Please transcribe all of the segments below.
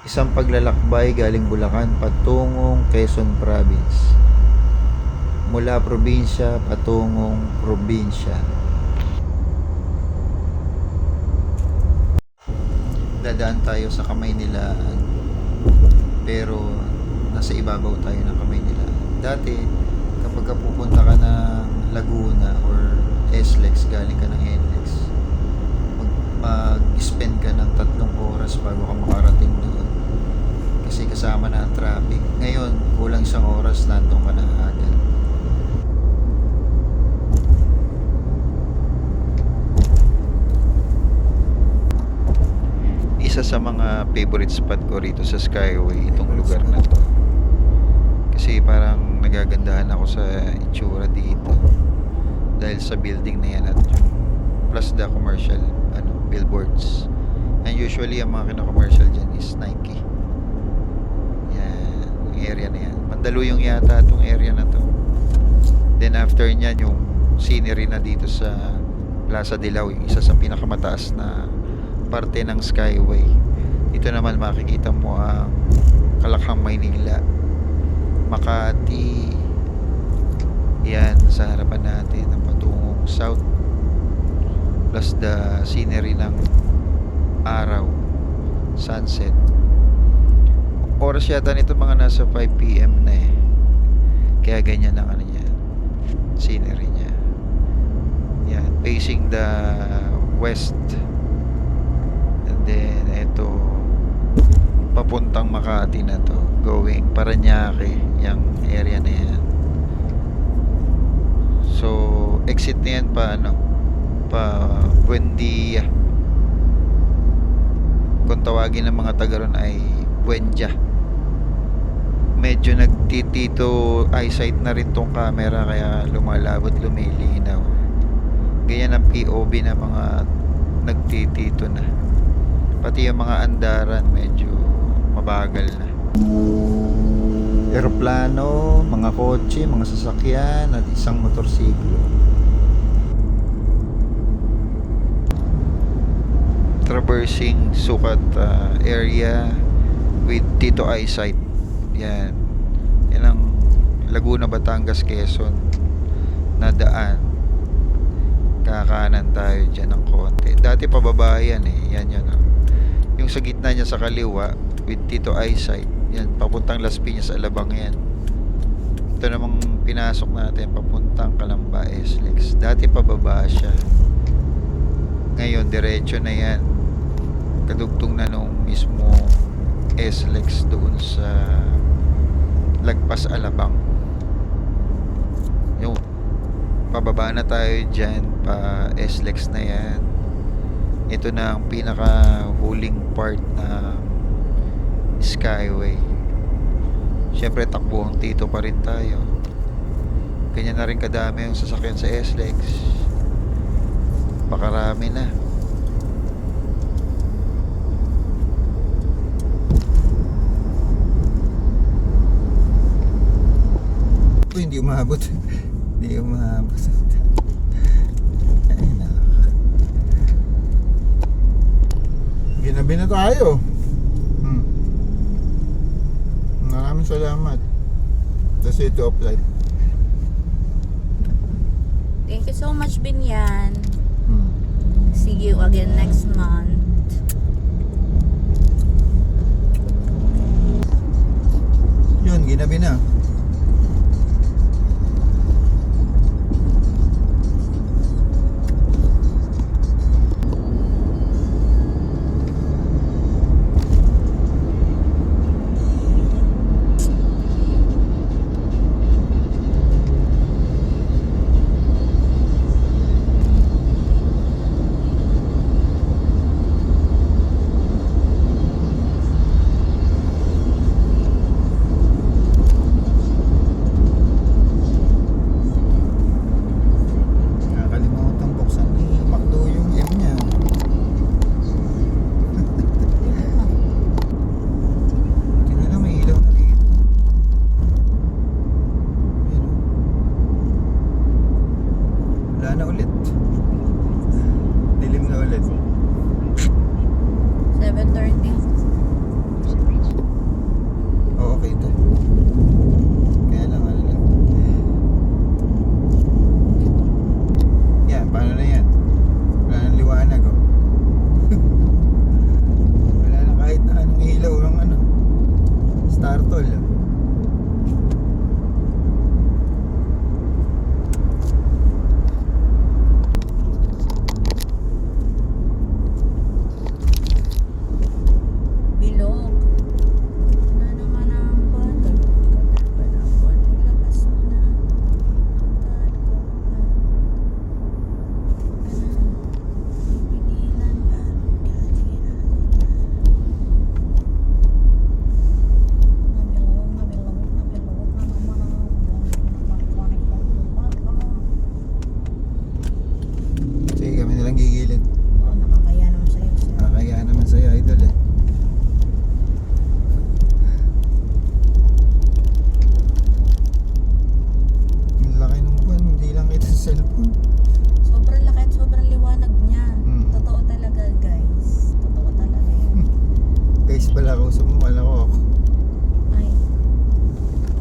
Isang paglalakbay galing Bulacan patungong Quezon Province. Mula probinsya patungong probinsya. Dadaan tayo sa Kamaynilaan, pero nasa ibabaw tayo ng Kamaynilaan. Dati, kapag pupunta ka ng Laguna or SLEX, galing ka ng NLEX, mag-spend ka ng 3 oras bago ka makarating doon. Kasi kasama na ang traffic. Ngayon, kulang 1 oras, nandun ka na agad. Isa sa mga favorite spot ko rito sa Skyway, itong lugar na to. Kasi parang nagagandahan ako sa itsura dito. Dahil sa building na yan at yung plus the commercial billboards. And usually ang mga kina-commercial dyan is Nike. Yan, yung area na yan. Mandaluyong yata itong area na to. Then after nyan, yung scenery na dito sa Plaza Dilaw, yung isa sa pinakamataas na parte ng Skyway. Dito naman makikita mo ang Kalakhang, Maynila, Makati. Yan, sa harapan natin ang patungong south, plus the scenery ng araw, sunset. Oras yata nito mga nasa 5 PM na eh. Kaya ganyan ang ano niya, scenery niya. Yan, facing the west. And then ito papuntang Makati na to, going Parañaque, yung area na yan. So exit na yan pa Buendia, kung tawagin ng mga taga ron ay Buendia. Medyo nagtitito eyesight na rin tong camera, kaya lumalabot, lumilinaw. Ganyan ang POV na mga nagtitito na. Pati yung mga andaran medyo mabagal na. Eroplano, mga kotse, mga sasakyan at isang motorsiklo. Traversing sukat area with Tito eyesight. Yan. Yan ang Laguna, Batangas, Quezon na daan. Kakanan tayo dyan ng konti. Dati pababa yan eh. Yan yan. Yung sa gitna niya sa kaliwa with Tito eyesight, yan, papuntang Las Piñas, Alabang yan. Ito namang pinasok natin papuntang Calamba, SLEX. Dati pababa siya, ngayon diretso na yan, kadugtong na nung mismo SLEX doon sa Lagpas, Alabang. Yung pababa na tayo dyan, pa SLEX na yan. Ito na ang pinaka huling part na Skyway. Siyempre takbuhang Tito pa rin tayo. Ganyan na rin kadami yung sasakyan sa SLEX. Pakarami na. Hindi umabot. Hindi umabot. Ginabi na tayo. Maraming salamat. The City of Light. Thank you so much, Binyan. See you again next month. Yun, ginabi na. kausap mo, kala ko ako. Ay,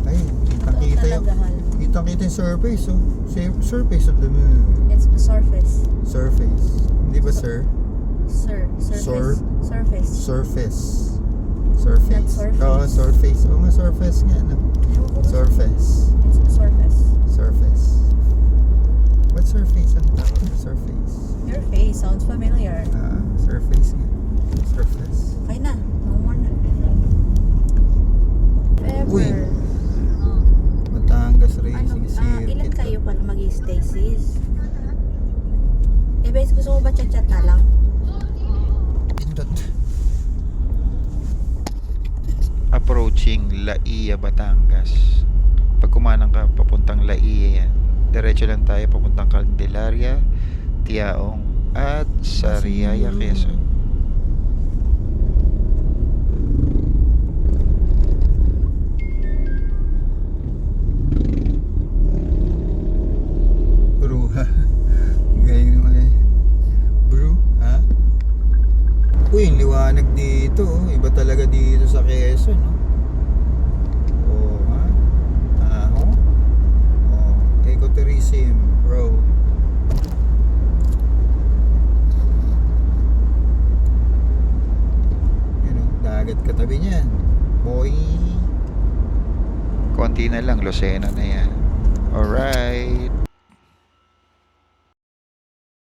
Ay, kitang-kita yung, talaga hal. kitang-kita yung surface, oh. Surface of the moon. It's surface. Surface. Hindi ba, sir? Surface. Surface. Surface. Surface. Not surface. Oo, surface. Oo nga, surface nga, no? Ewan ko ba? Surface. It's surface. Surface. What surface ang tawag? Surface. Your face sounds familiar. Surface nga. Surface. Okay na. No more na. Ever. Uy. Batangas Racing Ilan Circuit. kayo pala mag-stay, sis? Bes, gusto ko ba chat-chat na lang? Pindot. Approaching Laia, Batangas. Pag kumanang ka, papuntang Laia yan. Diretso lang tayo, papuntang Candelaria, Tiaong, at Sariaya, Quezon. Bro, ha? Ngayon naman eh. Bro, ha? Uy, ang liwanag dito. Oh. Iba talaga dito sa Quezon, no? Oo, ha? Taho? Oo, ecotourism, bro. Yun, oh, dagat katabi niyan. Boy. Konti na lang, Lucena na yan. Alright.